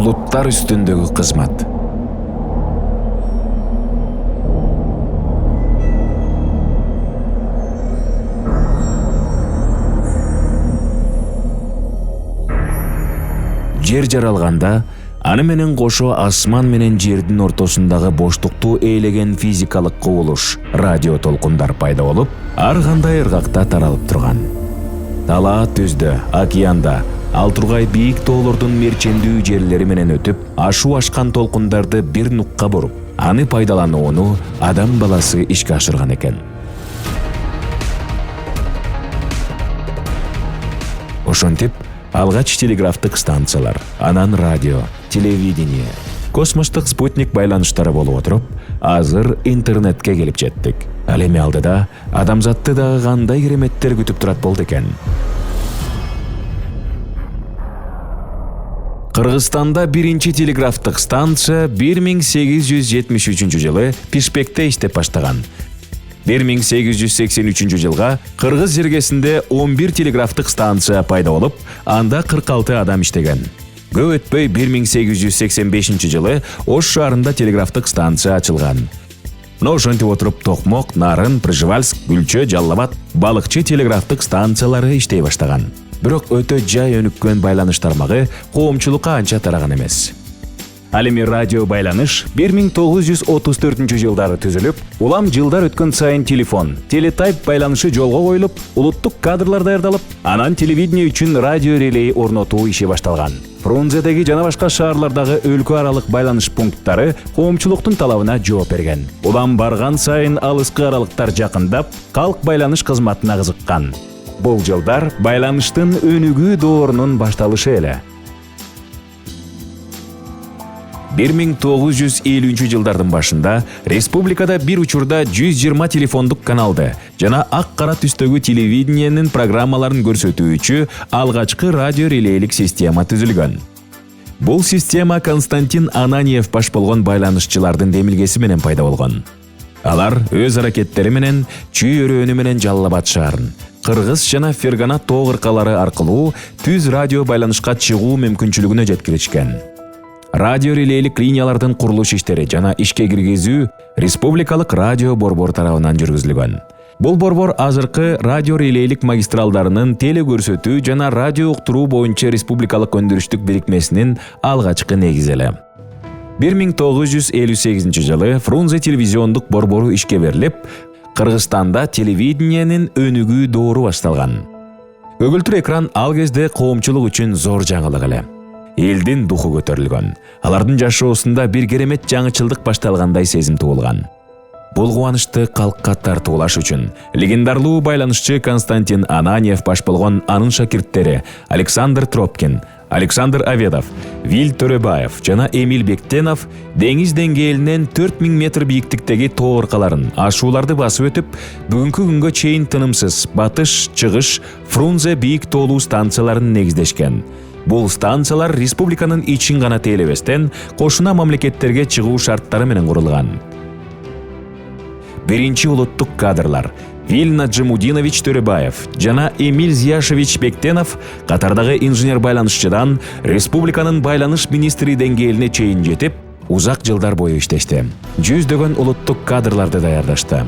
Булуттар үстүндөгү кызмат. Жер жаралганда, аны менен кошо асман менен жердин ортосундагы боштукту ээлеген физикалык кубулуш радио толкундар пайда болуп, ар кандай ыргакта таралып турган. Талаа түздө, океанда, ал тургай бийик тоолордун мерчендүү жерлери менен өтүп, ашу ашкан толкундарды бир нукка буруп, аны пайдаланууну адам баласы ишке ашырган экен. Ошентип, алгач телеграфтык станциялар, анан радио, телевидение, космостук спутник байланыштары болуп отуруп, азыр интернетке келип жеттик. Ал эми алдыда адамзатты дагы кандай кереметтер күтүп турат болду экен. Кыргызстанда биринчи телеграфтык станция 1873 жылы Пишпекте иштеп баштаган. 1883 жылга Кыргыз жергесинде 11 телеграфтык станция пайда болуп, анда 46 адам иштеген. Көп өтпөй 1885 жылы Ош шаарында телеграфтык станция ачылган. Ошентип отуруп Токмок, Нарын, Пржевальск, Гүлчө, Жалал Абад балыкчы телеграфтык станциялары иштей баштаган. Бирок өтө жай өнүккөн байланыш тармагы коомчулукка анча тараган эмес. Ал эми радио байланыш 1934 жылдары түзүлүп, улам жылдар өткөн сайын телефон, телетайп байланышы жолго коюлуп, улуттук кадрлар даярдалып, анан телевидение үчүн радио релей орнотуу иши башталган. Фрунзедеги жана башка шаарлардагы өлкө аралык байланыш пункттары коомчулуктун талабына жооп берген. Улам барган сайын алыскы аралыктар жакындап, калк байланыш кызматына кызыккан. Бул жылдар байланыштын өнүгүү доорунун башталышы эле. 1950 жылдардын башында республикада бир учурда 120 телефондук каналды жана ак-кара түстөгү телевидениенин программаларын көрсөтүүчү алгачкы радио релейлик система түзүлгөн. Бул система Константин Ананьев баш болгон байланышчылардын демилгеси менен пайда болгон. Алар өз аракеттери менен Чүй өрөөнү менен Жалал Абад шаарын, Кыргыз жана Фергана тоо кыркалары аркылуу түз радио байланышка чыгуу мүмкүнчүлүгүнө жеткиришкен. Радио релейлик линиялардын курулуш иштери жана ишке киргизүү республикалык радио борбор тарабынан жүргүзүлгөн. Бул борбор азыркы радио релейлик магистралдарынын теле-көрсөтүү жана радио уктуруу боюнча республикалык өндүрүштүк бирикмесинин алгачкы негизи эле. 1958 жылы Фрунзе телевизиондук борбору ишке берилип, Кыргызстанда телевидениенин өнүгүү доору башталган. Көгүлтүр экран ал кезде коомчулук үчүн зор жаңылык эле. Элдин духу көтөрүлгөн. Алардын жашоосунда бир керемет жаңычылдык башталгандай сезим туулган. Бул кубанычты калкка тартуулаш үчүн легендарлуу байланышчы Константин Ананьев баш болгон анын шакирттери Александр Тропкин, Александр Аведов, Вил Төрөбаев жана Эмиль Бектенов деңиз деңгээлинен 4000 метр бийиктиктеги тоо ыркаларын, ашууларды басып өтүп, бүгүнкү күнгө чейин тынымсыз батыш, чыгыш, Фрунзе бийик тоолуу станцияларын негиздешкен. Бул станциялар республиканын ичин гана тейлебестен, кошуна мамлекеттерге чыгуу шарттары менен курулган. Биринчи улуттук кадрлар Вил Наджимудинович Төрөбаев жана Эмиль Зияшевич Бектенов катардагы инженер байланышчыдан республиканын байланыш министри деңгээлине чейин жетип, узак жылдар бою иштешти. Жүздөгөн улуттук кадрларды даярдашты.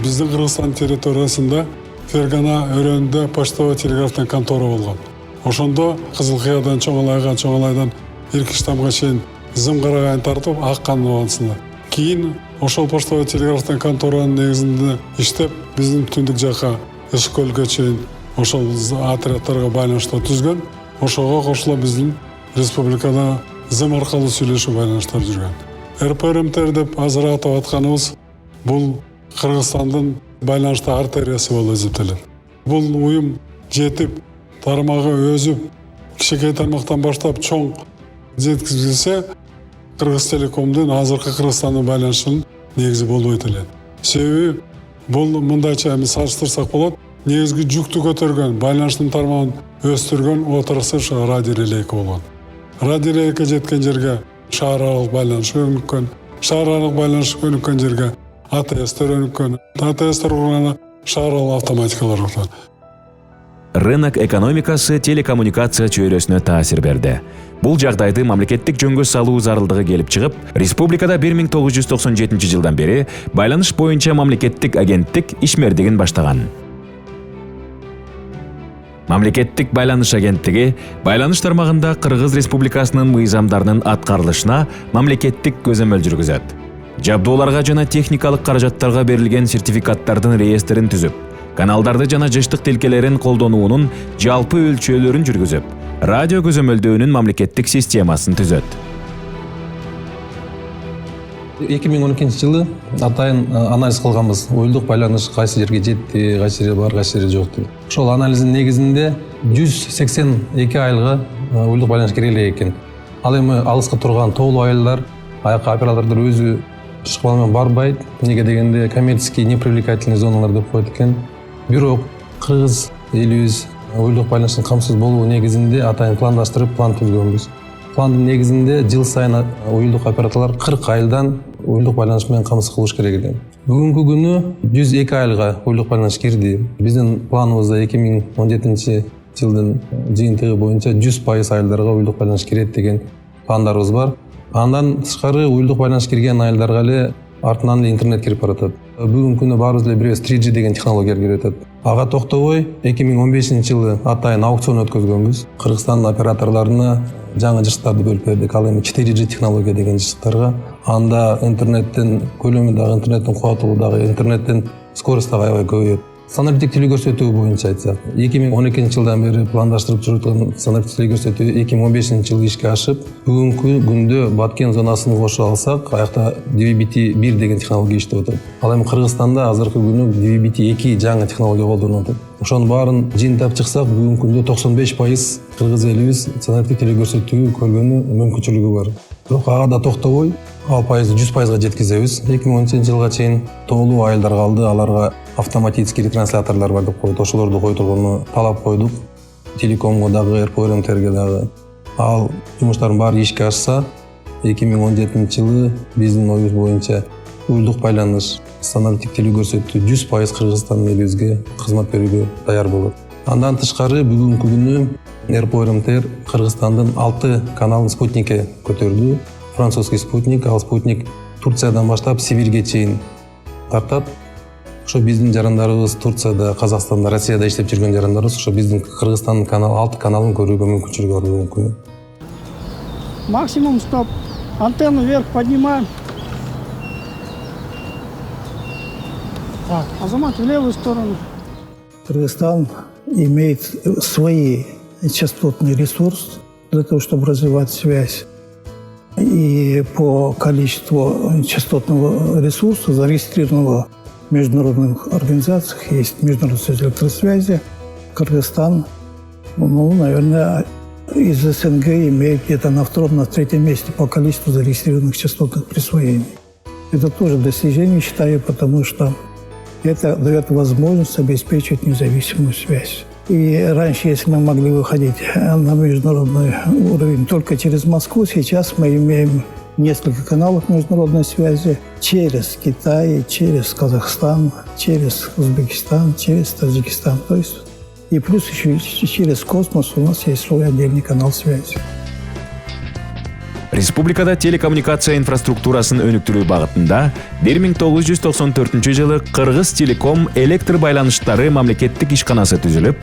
Биздин Кыргызстан территориясында Фергана өрөөнүндө почтовый телеграфтын контора болгон. Ошондо Кызылкыядан Чоңалайдан Иркиштамга чейин зым карагайын тартып аккан убагысында. Кийин ошол почтовый телеграфтын конторанын негизинде иштеп, биздин түндүк жака Ишкөлгө чейин ошол отрядтарга байланыштар түзгөн. Ошого кошула биздин республикада зым аркылуу сүйлөшүү байланыштар жүргөн. РПРМТР деп азыр атап атканыбыз бул Кыргызстандын байланышты артериясы болуп эсептелет. Бул уюм жетип, тармагы өзүп, кичинекей тармактан баштап чоң жеткизилсе, Кыргыз Телекомдун азыркы Кыргызстандын байланышынын негизи болбойт эле. Себеби бул мындайча эми салыштырсак болот, негизги жүктү көтөргөн, байланыштын тармагын өстүргөн отурусуш радио релейка болгон. Радио релейка жеткен жерге шаар аралык байланыш өнүккөн, шаар аралык байланыш өнүккөн жерге АТС-тер өнүккөн. АТС-тер курганда шаар аралык автоматикалар курулган. рынок экономикасы телекоммуникация чөйрөсүнө таасир берди. Бул жагдайды мамлекеттик жөнгө салуу зарылдыгы келип чыгып, республикада 1997 жылдан бери байланыш боюнча мамлекеттик агенттик ишмердигин баштаган. Мамлекеттик байланыш агенттиги байланыш тармагында Кыргыз Республикасынын мыйзамдарынын аткарылышына мамлекеттик көзөмөл жүргүзөт. Жабдууларга жана техникалык каражаттарга берилген сертификаттардын реестрин түзүп, каналдарды жана жыштык тилкелерин колдонуунун жалпы өлчөөлөрүн жүргүзүп, радио көзөмөлдөөнүн мамлекеттик системасын түзөт. 2012 жылы атайын анализ кылганбыз. Уюлдук байланыш кайсы жерге жетти, кайсы жерге бар, кайсы жерге жок деп. Ошол анализдин негизинде 182 айылга уюлдук байланыш керек эле экен. Ал эми алыска турган тоолуу айылдар, аяка оператордор өзү ышкыбал менен барбайт. Неге дегенде коммерческий непривлекательный зоналар деп коет экен. Бирок Кыргыз элибиз уюлдук байланыштын камсыз болуу негизинде атайын пландаштырып, план түзгөнбүз. Пландын негизинде жыл сайын уюлдук операторлор 40 айылдан уюлдук байланыш менен камсыз кылыш керек экен. Бүгүнкү күнү 102 айылга уюлдук байланыш кирди. Биздин планыбызда 2017 жылдын жыйынтыгы боюнча 100% айылдарга уюлдук байланыш кирет деген пландарыбыз бар. Андан тышкары уюлдук байланыш кирген айылдарга эле артынан интернет кирип баратат. Бүгүнкү күнү баарыбыз эле билебиз 3G деген технология кирип атат. Ага токтобой 2015 жылы атайын аукцион өткөзгөнбүз. Кыргызстан операторлоруна жаңы жыштарды бөлүп бердик. Ал эми 4G технология деген жыштарга. Анда интернеттин көлөмү дагы, интернеттин кубаттуулугу дагы, интернеттин скорости дагы аябай көбөйөт. Санариптик телекөрсөтүү боюнча айтсак, 2012 жылдан бери пландаштырып жүрүлгөн санариптик телекөрсөтүү 2015 жылы ишке ашып, бүгүнкү күндө Баткен зонасын кошо алсак, аякта DVB-T1 деген технология иштеп атат. Ал эми Кыргызстанда азыркы күнү DVB-T2 жаңы технология колдонулуп атат. Ошонун баарын жыйынтап чыксак, бүгүнкү күндө 95% Кыргыз элибиз санариптик телекөрсөтүү көргөнү мүмкүнчүлүгү бар. Бирок ага да токтобой, ал пайызды 100%га жеткизебиз. 2010 жылга чейин тоолуу айылдар калды, аларга автоматический ретрансляторлор бар деп коет. Ошолорду койтургонду талап койдук. Телекомго дагы, РПРМТРге дагы. Ал жумуштардын баары ишке ашса, 2017 жылы биздин оюбуз боюнча уюлдук байланыш, санариптик телекөрсөтүү 100% Кыргызстан элибизге кызмат берүүгө даяр болот. Андан тышкары бүгүнкү күнү РПРМТР Кыргызстандын 6 каналын спутникке көтөрдү. Французский спутник, ал спутник Турциядан баштап Сибирге чейин тартат. Ошо биздин жарандарыбыз Турцияда, Казакстанда, Россияда иштеп жүргөн жарандарыбыз ошо биздин Кыргызстандын канал 6 каналын көрүүгө мүмкүнчүлүгү бар бүгүнкү күнү. Максимум стоп. Антенну вверх поднимаем. Так, Азамат в левую сторону. Кыргызстан имеет свои частотный ресурс для того, чтобы развивать связь. И по количеству частотного ресурса, зарегистрированного в международных организациях, есть Международный союз электросвязи, Кыргызстан, наверное, из СНГ имеет где-то на втором, на третьем месте по количеству зарегистрированных частотных присвоений. Это тоже достижение, считаю, потому что это дает возможность обеспечивать независимую связь. И раньше, если мы могли выходить на международный уровень только через Москву, сейчас мы имеем несколько каналов международной связи через Китай, через Казахстан, через Узбекистан, через Таджикистан. То есть и плюс еще через космос у нас есть свой отдельный канал связи. Республикада телекоммуникация инфраструктурасын өнүктүрүү багытында 1994 жылы Кыргыз Телеком электр байланыштары мамлекеттик ишканасы түзүлүп,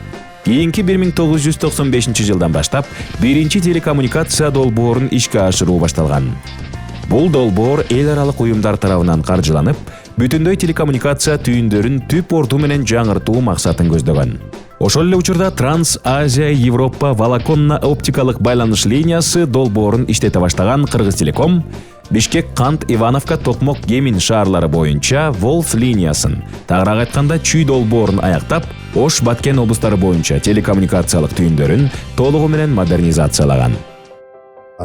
кийинки 1995 жылдан баштап биринчи телекоммуникация долбоорун ишке ашыруу башталган. Бул долбоор эл аралык уюмдар тарабынан каржыланып, бүтүндөй телекоммуникация түйүндөрүн түп орду менен жаңыртуу максатын көздөгөн. Ошол эле учурда Транс-Азия Европа волоконно-оптикалык байланыш линиясы долбоорун иштете баштаган Кыргыз Телеком Бишкек, Кант, Ивановка, Токмок, Гемин шаарлары боюнча Волф линиясын, тагыраак айтканда Чүй долбоорун аяктап, Ош, Баткен облустары боюнча телекоммуникациялык түйүндөрүн толугу менен модернизациялаган.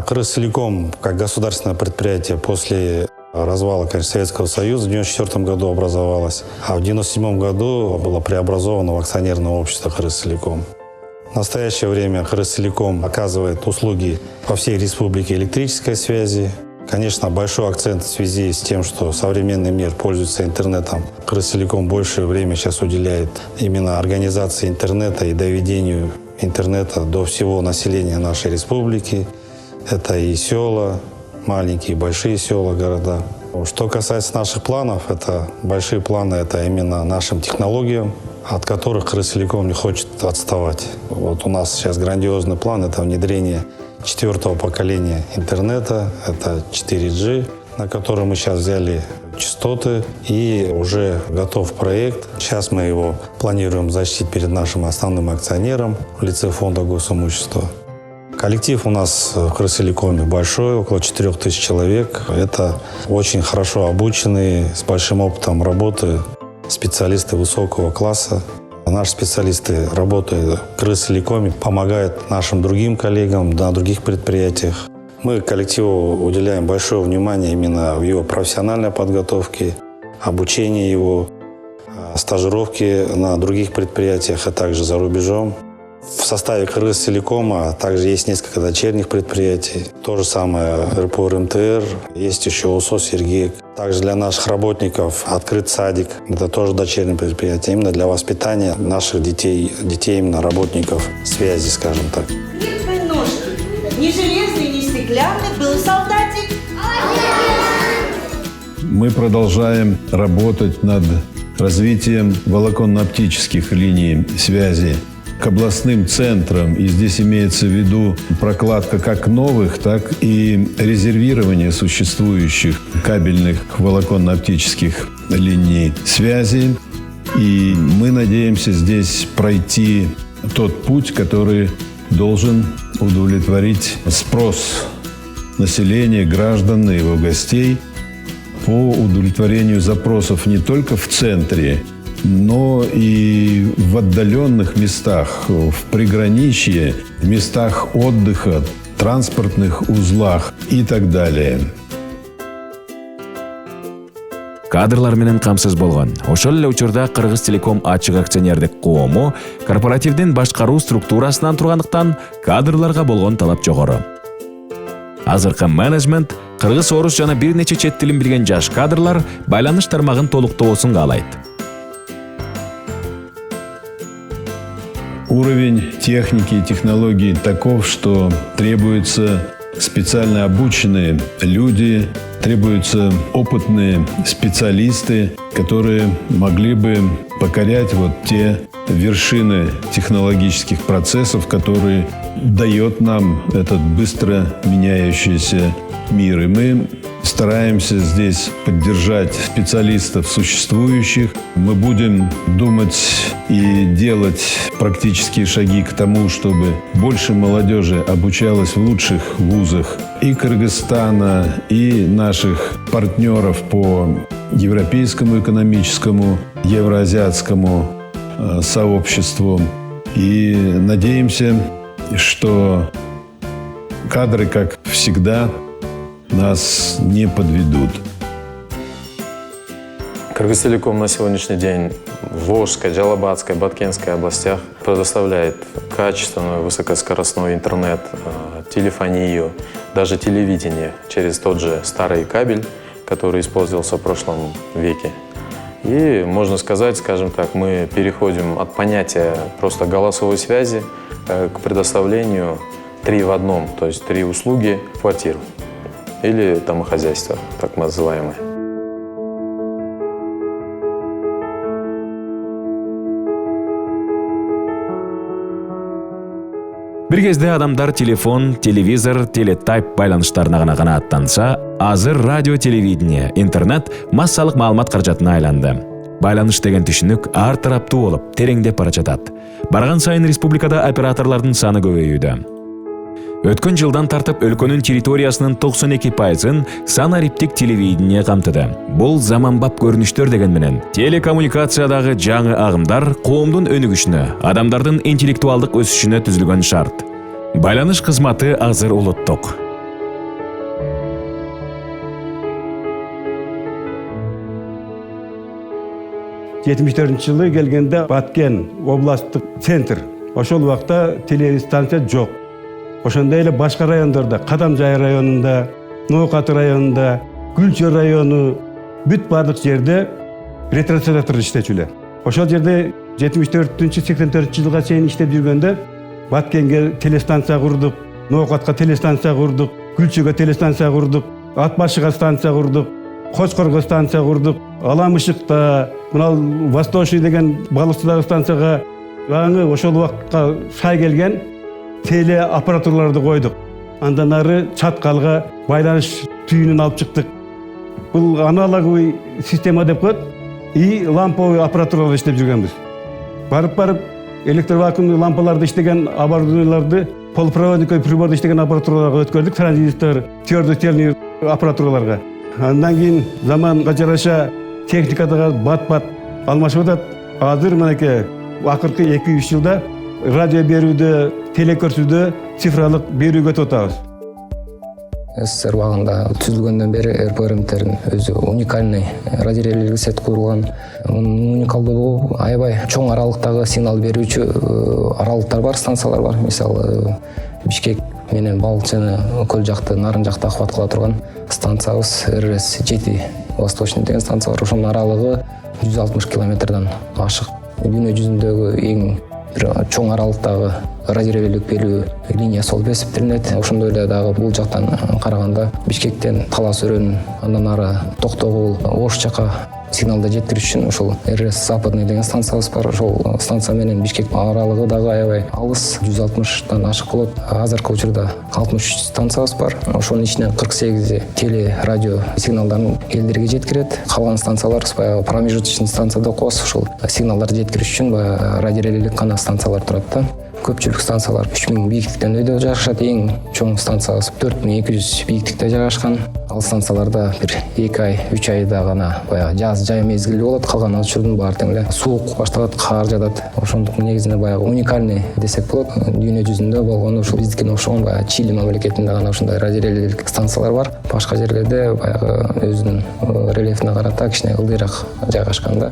Кыргыз Телеком, как государственное предприятие, после развала, конечно, Советского Союза в 1994 году образовалось, а в 1997 году было преобразовано в акционерное общество Кыргыз Телеком. В настоящее время Кыргыз Телеком оказывает услуги по всей республике электрической связи, Конечно, большой акцент в связи с тем, что современный мир пользуется интернетом. Крыстелеком больше времени сейчас уделяет именно организации интернета и доведению интернета до всего населения нашей республики. Это и села, маленькие, большие села, города. Что касается наших планов, это большие планы, это именно нашим технологиям, от которых Крыстелеком не хочет отставать. Вот у нас сейчас грандиозный план, это внедрение 4-го поколения интернета, это 4G, на который мы сейчас взяли частоты, и уже готов проект. Сейчас мы его планируем защитить перед нашим основным акционером в лице фонда госимущества. Коллектив у нас в Крыстелекоме большой, около 4000 человек. Это очень хорошо обученные, с большим опытом работы специалисты высокого класса. Наши специалисты работают в Крыстелекоме, помогают нашим другим коллегам на других предприятиях. Мы коллективу уделяем большое внимание именно в его профессиональной подготовке, обучении его, стажировки на других предприятиях, а также за рубежом. В составе Крыстелекома также есть несколько дочерних предприятий. То же самое РПО РМТР, есть еще УСО «Сергей». Также для наших работников открыт садик. Это тоже дочернее предприятие. Именно для воспитания наших детей именно работников связи, скажем так. Хлебные ножки. Не железный, не стеклянный, был солдатик. Мы продолжаем работать над развитием волоконно-оптических линий связи к областным центрам. И здесь имеется в виду прокладка как новых, так и резервирование существующих кабельных волоконно-оптических линий связи. И мы надеемся здесь пройти тот путь, который должен удовлетворить спрос населения, граждан и его гостей по удовлетворению запросов не только в центре, но и в отдаленных местах, в приграничье, в местах отдыха, транспортных узлах и так далее. Кадрлар менен камсыз болгон. Ошол эле учурда Кыргызтелеком ачык акционердик коому корпоративдин башкаруу структурасынан тургандыктан кадрларга болгон талап жогору. Азыркы менеджмент кыргыз, орус жана бир нече чет тилин билген жаш кадрлар байланыш тармагын толуктоосун каалайт. Уровень техники и технологий таков, что требуются специально обученные люди, требуются опытные специалисты, которые могли бы покорять вот те вершины технологических процессов, которые дает нам этот быстро меняющийся мир. И мы стараемся здесь поддержать специалистов существующих. Мы будем думать и делать практические шаги к тому, чтобы больше молодежи обучалось в лучших вузах и Кыргызстана, и наших партнеров по Европейскому экономическому, евроазиатскому сообществу. И надеемся, что кадры, как всегда, нас не подведут. Кыргызтелеком на сегодняшний день в Волжской, Джалабадской, Баткенской областях предоставляет качественный высокоскоростной интернет, телефонию, даже телевидение через тот же старый кабель, который использовался в прошлом веке. И можно сказать, скажем так, мы переходим от понятия просто голосовой связи к предоставлению 3 в одном, то есть 3 услуги в квартиру или домохозяйство, так называемое. Бир кезде адамдар телефон, телевизор, телетайп байланыштарына гана канааттанса, азыр радио, телевидение, интернет массалык маалымат каражатына айланды. Байланыш деген түшүнүк ар тараптуу болуп, тереңдеп бара жатат. Барган сайын республикада операторлордун саны көбөйүүдө. Өткөн жылдан тартып өлкөнүн территориясынын 92%-ын санариптик телевидение камтыды. Бул заманбап көрүнүштөр деген менен телекоммуникациядагы жаңы агымдар коомдун өнүгүшүнө, адамдардын интеллектуалдык өсүшүнө түзүлгөн шарт. Байланыш кызматы азыр улуттук. Жылы келгенде Баткен областтык центр. Ошол убакта телестанция жок. Ошондой эле башка райондордо, Кадамжай районунда, Ноокат районунда, Гүлчө району, бүт бардык жерде ретрансляттор иштечүлөр. Ошол жерде 74-84 жылга чейин иштеп жүргөндө Баткенге телестанция курдук, Ноокатка телестанция курдук, Гүлчөгө телестанция курдук, Атбашыга станция курдук, Кочкорго станция курдук, Аламышыкта, мына Восточный деген балыкчыдагы станцияга аны ошол убакытка сай келген теле аппаратураларды койдук. Андан ары Чаткалга байланыш түйүнүн алып чыктык. Бул аналоговый система деп коет. И ламповый аппаратуралар иштеп жүргөнбүз. Барып электровакуумдуу лампаларды иштеген оборудованияларды полупроводниковый приборду иштеген аппаратураларга өткөрдүк, транзистор, твердотельный аппаратураларга. Андан кийин заманга жараша техникадагы бат-бат алмашып атат. Азыр мынакей акыркы 2-3 жылда радио берүүдө, телекөрсөтүүдө цифралык берүүгө өтүп атабыз. СССР убагында түзүлгөндөн бери РПРМТердин өзү уникальный радиорелейлик сет курулган. Мунун уникалдуулугу аябай чоң аралыктагы сигнал берүүчү аралыктар бар, станциялар бар. Мисалы Бишкек менен Балчыны көл жакты, Нарын жакты ахват кыла турган станциябыз РС-7 Восточный деген станция бар. Ошонун аралыгы 160 километрден ашык. Дүйнө жүзүндөгү эң чоң аралыктагы радиорелейлик берүү линиясы болуп эсептелинет. Ошондой эле дагы бул жактан караганда Бишкектен Талас өрөөнүн андан ары Токтогул, Ош жака сигналды жеткириш үчүн ошол РС Западный деген станциябыз бар. Ошол станция менен Бишкек аралыгы дагы аябай алыс, 160-дан ашык болот. Азыркы учурда 63 станциябыз бар. Ошонун ичинен 48 теле радио сигналдарын элдерге жеткирет. Калган станциялар баягы промежуточный станцияда коебуз. Ошол сигналдарды жеткириш үчүн баягы радиорелейлик гана станциялар турат да. Көпчүлүк станциялар 3000 бийиктиктен өйдө жайгашат. Эң чоң станциябыз 4200 бийиктикте жайгашкан. Ал станцияларда бир 2 ай, 3 айда гана баягы жаз жай мезгили болот. Калган учурдун баары тең эле суук башталат, каар жаатат. Ошондуктун негизинде баягы уникальный десек болот. Дүйнө жүзүндө болгону ушул биздикине окшогон баягы Чили мамлекетинде гана ушундай радиорелейлик станциялар бар. Башка жерлерде баягы өзүнүн рельефине карата кичине ылдыйраак жайгашкан да.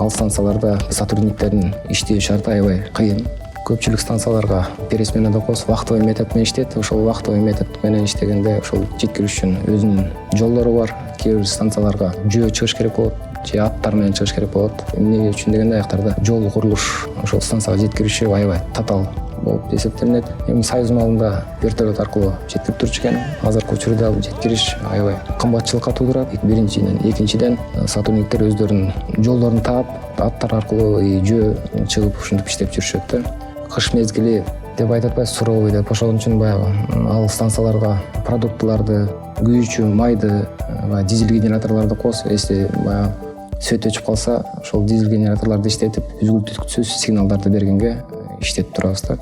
Ал станцияларда сотрудниктердин иштөө шарты аябай кыйын. Көпчүлүк станцияларга пересменада коебуз, вахтовый метод менен иштейт. Ошол вахтовый метод менен иштегенде ошол жеткириш үчүн өзүнүн жолдору бар. Кээ бир станцияларга жөө чыгыш керек болот, же аттар менен чыгыш керек болот. Эмне үчүн дегенде аяктарда жол курулуш ошол станцияга жеткириши аябай татаал болуп эсептелинет. Эми Союз маалында вертолет аркылуу жеткирип турчу экен. Азыркы учурда жеткириш аябай кымбатчылыкка туудурат. Биринчиден, экинчиден сотрудниктер өздөрүнүн жолдорун таап, аттар аркылуу жөө чыгып ушинтип иштеп жүрүшөт да. Кыш мезгили деп айтып атпайбыз, суровый деп. Ошон үчүн баягы ал станцияларга продуктыларды, күйүүчү майды, дизель генераторлорду коебуз. Если баягы сөт өчүп калса, ошол дизель генераторлорду иштетип, үзгүлтүксүз сигналдарды бергенге иштетип турабыз да.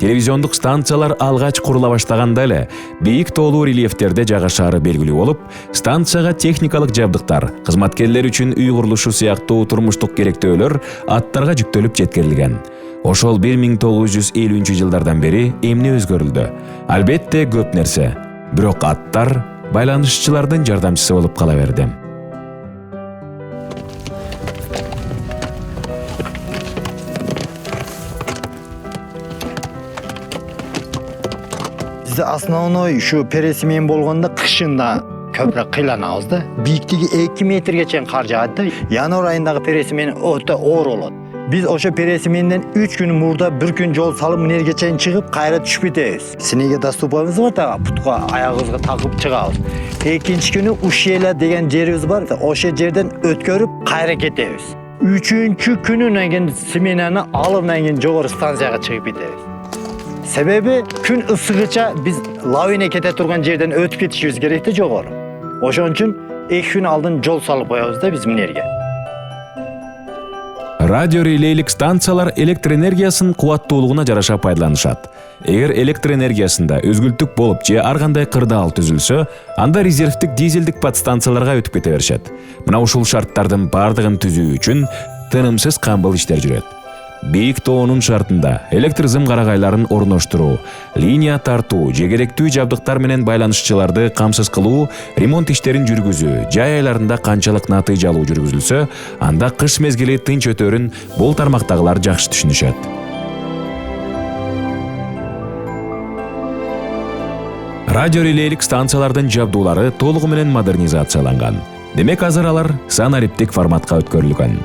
Телевизиондук станциялар алгач курула баштаганда эле бийик тоолуу рельефтерде жайгашаары белгилүү болуп, станцияга техникалык жабдыктар, кызматкерлер үчүн үй курулушу сыяктуу турмуштук керектөөлөр аттарга жүктөлүп жеткирилген. Ошол 1950 жылдардан бери эмне өзгөрүлдү? Албетте көп нерсе. Бирок аттар байланышчылардын жардамчысы болуп кала берди. Основной şu пересмен болгондо кышында көбүрөөк кыйланабыз да. Бийиктиги 2 метрге чейин кар жаат да. Январь айындагы пересмен өтө оор болот. Биз ошо пересменден 3 күн мурда бир күн жол салып нерге чейин чыгып, кайра түшүп кетебиз. Снеге доступабыз бар да, путка аягыбызга такып чыгабыз. Экинчи күнү Ушела деген жерибиз бар. Ошо жерден өткөрүп кайра кетебиз. Үчүнчү күнүнөн кийин сменаны алып кийин жогору станцияга чыгып кетебиз. Себеби күн ысыгыча биз лавина кете турган жерден өтүп кетишибиз керек да жогору. Ошон үчүн 2 күн алдын жол салып коебуз да биз минерге. Радиорелейлик станциялар электр энергиясын кубаттуулугуна жараша пайдаланышат. Эгер электр энергиясында өзгүлтүк болуп же ар кандай кырдаал түзүлсө, анда резервдик дизелдик подстанцияларга өтүп кете беришет. Мына ушул шарттардын бардыгын түзүү үчүн тынымсыз камбыл иштер жүрөт. Бийик тоонун шартында электр зым карагайларын орноштуруу, линия тартуу, же керектүү жабдыктар менен байланышчыларды камсыз кылуу, ремонт иштерин жүргүзүү, жай айларында канчалык натыйжалуу жүргүзүлсө, анда кыш мезгили тынч өтөрүн бул тармактагылар жакшы түшүнүшөт. Радио релейлик станциялардын жабдуулары толугу менен модернизацияланган. Демек азыр алар санариптик форматка өткөрүлгөн.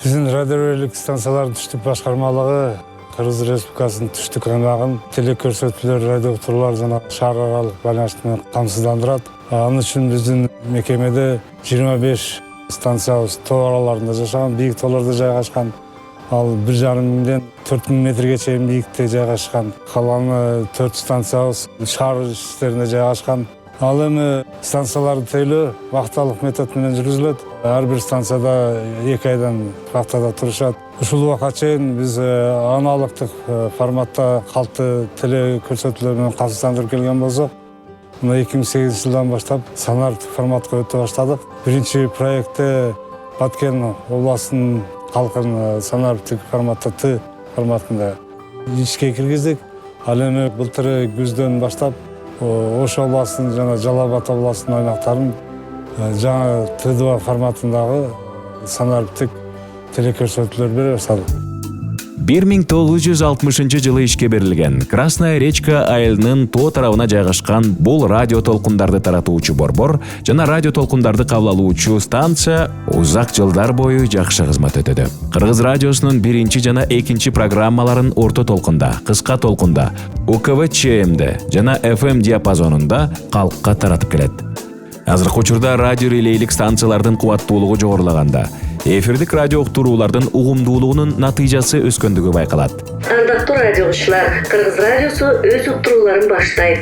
Биздин радио релейлик станциялардын түштүк башкармалыгы Кыргыз Республикасынын түштүк аймагын телекөрсөтүүлөр, радио уктуруулар жана шаар аралык байланыш менен камсыздандырат. Анын үчүн биздин мекемеде 25 станциябыз тоо араларында жашаган, бийик тоолордо жайгашкан. Ал 1,5 миңден 4,000 метрге чейин бийикте жайгашкан. Калган 4 станциябыз шаар ичтеринде жайгашкан. Ал эми станцияларды тейлөө вакталык метод менен жүргүзүлөт. Ар бир станцияда 2 айдан вактада турушат. Ушул убакка чейин биз аналогдук форматта калкты телекөрсөтүүлөр менен камсыздандырып келген болсок, 2008 жылдан баштап санариптик форматка өтө баштадык. Биринчи проектте Баткен областынын калкын санариптик форматта Т форматында ишке киргиздик. Ал эми былтыр күздөн баштап Ош областынын жана Жалал Абад областынын аймактарын жаңы Т2 форматындагы санариптик телекөрсөтүүлөр бере баштадык. 1960 жылы ишке берилген Красная речка айылынын тоо тарабына жайгашкан бул радио толкундарды таратуучу борбор жана радио толкундарды кабыл алуучу станция узак жылдар бою жакшы кызмат өтөдү. Кыргыз радиосунун биринчи жана экинчи программаларын орто толкунда, кыска толкунда, УКВ-ЧМде жана FM диапазонунда калкка таратып келет. Азыркы учурда радио релейлик станциялардын кубаттуулугу жогорулаганда, эфирдик радио уктуруулардын угумдуулугунун натыйжасы өскөндүгү байкалат. Андактуу радиочулар, Кыргыз радиосу өз уктурууларын баштайт.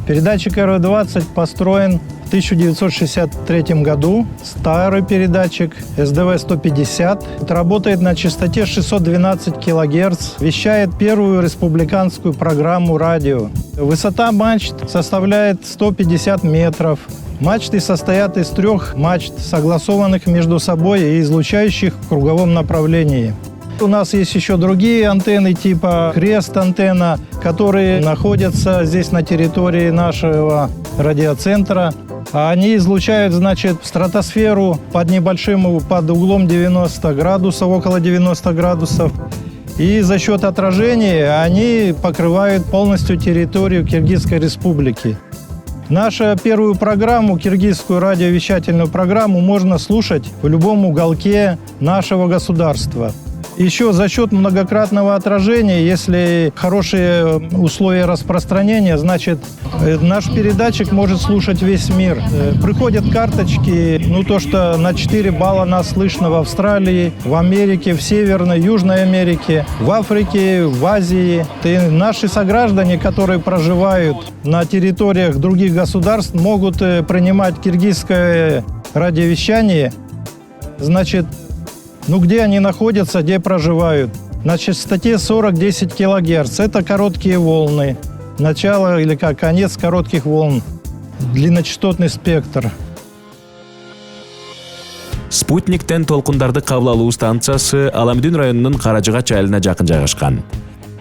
Передатчик РВ-20 построен в 1963 году. Старый передатчик СДВ-150 работает на частоте 612 кГц, вещает первую республиканскую программу радио. Высота мачт составляет 150 метров. Мачты состоят из 3 мачт, согласованных между собой и излучающих в круговом направлении. У нас есть еще другие антенны типа крест-антенна, которые находятся здесь на территории нашего радиоцентра. Они излучают, значит, стратосферу под углом 90 градусов, около 90 градусов. И за счет отражения они покрывают полностью территорию Киргизской республики. Нашу первую программу, киргизскую радиовещательную программу, можно слушать в любом уголке нашего государства. Еще за счет многократного отражения, если хорошие условия распространения, значит, наш передатчик может слушать весь мир. Приходят карточки, то, что на 4 балла нас слышно в Австралии, в Америке, в Северной, Южной Америке, в Африке, в Азии. И наши сограждане, которые проживают на территориях других государств, могут принимать киргизское радиовещание, значит, где они находятся, где проживают. На частоте 40-10 кГц. Это короткие волны. Начало или конец коротких волн. Длинночастотный спектр. Спутниктен толкундарды кабыл алуу станциясы Аламдин районунун Каражыгач айылына жакын жайгашкан.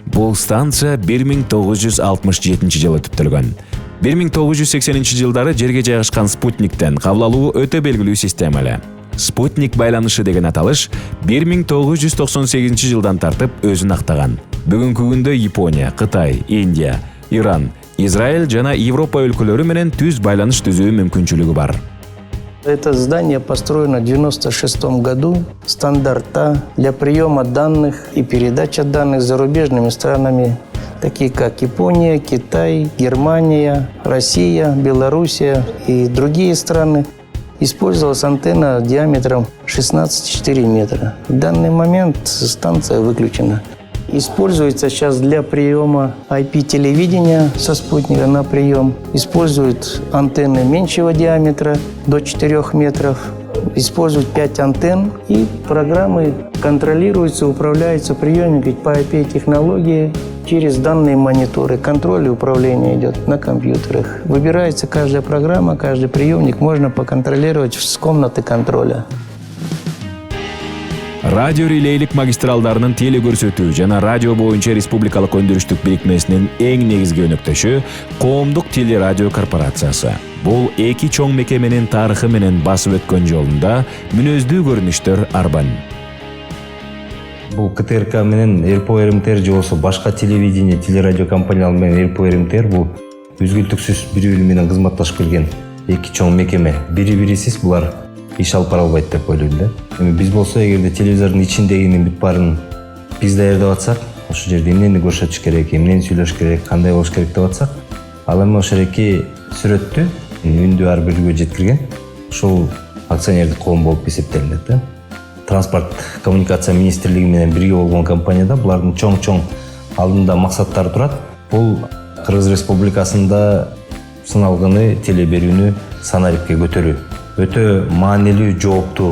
Бул станция 1967 жылы түптөлгөн. 1980 жылдары жерге жайгашкан спутниктен кабыл алуу өтө белгилүү система эле. Спутник байланышы деген аталыш 1998 жылдан тартып өзүн актаган. Бүгүнкү күндө Япония, Кытай, Индия, Иран, Израиль жана Европа өлкөлөрү менен түз байланыш түзүү мүмкүнчүлүгү бар. Это здание построено в 1996 году. Стандарта для приема данных и передачи данных с зарубежными странами, такие как Япония, Китай, Германия, Россия, Белоруссия и другие страны. Использовалась антенна диаметром 16,4 метра. В данный момент станция выключена. Используется сейчас для приема IP-телевидения со спутника на прием. Используют антенны меньшего диаметра до 4 метров. Используют 5 антенн. И программы контролируются, управляются приемниками по IP-технологии через данные мониторы. Контроль и управление идет на компьютерах. Выбирается каждая программа, каждый приемник можно поконтролировать с комнаты контроля. Радио релейлик магистралдарынын телекөрсөтүү жана радио боюнча республикалык өндүрүштүк бирикмесинин эң негизги өнөктөшү Коомдук телерадио корпорациясы. Бул эки чоң мекеменин тарыхы менен басып өткөн жолунда мүнөздүү көрүнүштөр арбан. Бул КТРК менен РПО РМТР же болсо башка телевидение, телерадио компаниялар менен РПО РМТР бул үзгүлтүксүз бири-бири менен кызматташып келген эки чоң мекеме. Бири-бирисиз булар иш алып бара албайт деп ойлойм да. Эми биз болсо эгерде телевизордун ичиндегинин бүт баарын биз даярдап атсак, ошол жерде эмнени көрсөтүш керек, эмнени сүйлөш керек, кандай болуш керек деп атсак, ал эми ошол эки сүрөттү үндү ар бирге жеткирген ошол акционердик коом болуп эсептелинет да. Транспорт коммуникация министрлиги менен бирге болгон компанияда булардын чоң алдында максаттары турат. Бул Кыргыз Республикасында сыналганы теле берүүнү санариптке көтөрүү. Өтө маанилүү, жооптуу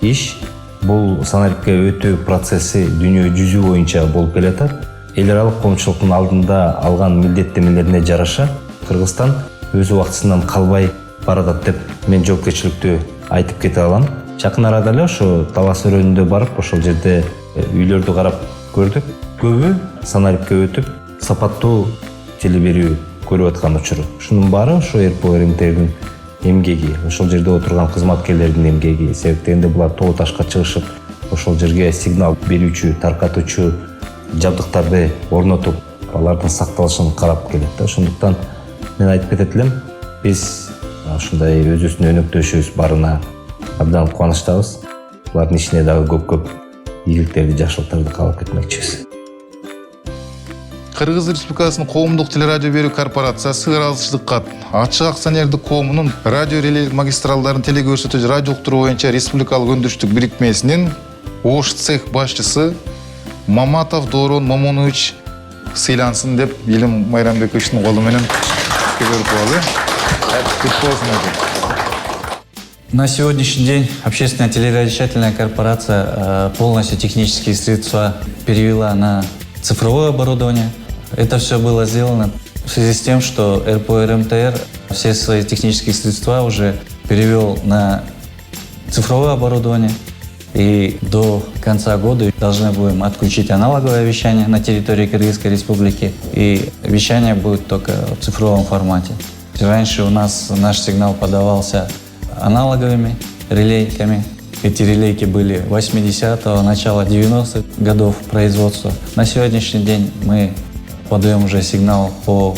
иш. Бул санариптке өтүү процесси дүйнө жүзү боюнча болуп келатат. Эл аралык коомчулуктун алдында алган милдеттенмелерине жараша Кыргызстан өз убактысынан калбай баратат деп мен жоопкерчиликтүү айтып кете алам. Жакын арада эле ошо Талас өрөөнүндө барып, ошол жерде үйлөрдү карап көрдүк. Көбү санариптке өтүп, сапаттуу теле берүү көрүп аткан учуру. Ушунун баары ошо РПО РМТРдин эмгеги, ошол жерде отурган кызматкерлердин эмгеги. Себеп дегенде булар тоо ташка чыгышып, ошол жерге сигнал берүүчү, таркатуучу жабдыктарды орнотуп, алардын сакталышын карап келет да. Ошондуктан мен айтып кетет элем, биз ушундай өзүбүздүн өнөктөшүбүз барына абдан кубанычтабыз. Булардын ишине дагы көп ийгиликтерди, жакшылыктарды каалап кетмекчибиз. Кыргыз Республикасынын коомдук телерадио берүү корпорациясы ыраазычылыкка ачык акционердик коомунун радио реле магистралдарын телекөрсөтүү радио уктуруу боюнча республикалык өндүрүштүк бирикмесинин Ош цех башчысы Маматов Доорон Момунович сыйлансын деп Элим Майрамбековичтин колу менен көрүп алды. На сегодняшний день общественная телерадиовещательная корпорация полностью технические средства перевела на цифровое оборудование. Это все было сделано в связи с тем, что РПО РМТР все свои технические средства уже перевел на цифровое оборудование. И до конца года должны будем отключить аналоговое вещание на территории Кыргызской Республики. И вещание будет только в цифровом формате. Раньше у нас наш сигнал подавался аналоговыми релейками. Эти релейки были 80-го, начала 90-х годов производства. На сегодняшний день мы подаем уже сигнал по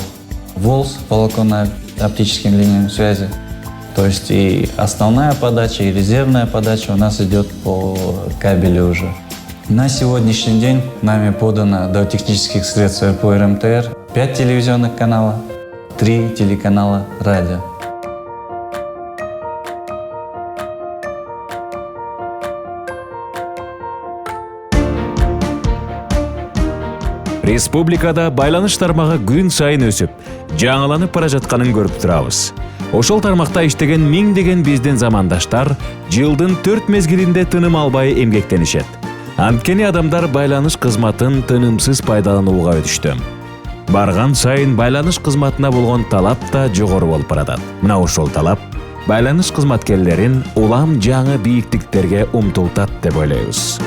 ВОЛС, волоконно-оптическим линиям связи. То есть и основная подача, и резервная подача у нас идет по кабелю уже. На сегодняшний день нами подано до технических средств РПО РМТР 5 телевизионных каналов, 3 телеканала радио. Республикада байланыш тармагы күн сайын өсүп, жаңыланып бара жатканын көрүп турабыз. Ошол тармакта иштеген миңдеген биздин замандаштар жылдын 4 мезгилинде тыным албай эмгектенишет. Анткени адамдар байланыш кызматын тынымсыз пайдаланууга өтүштү. Барган сайын байланыш кызматына болгон талап да жогору болуп баратат. Мына ошол талап байланыш кызматкерлерин улам жаңы бийиктиктерге умтултат деп ойлойбуз.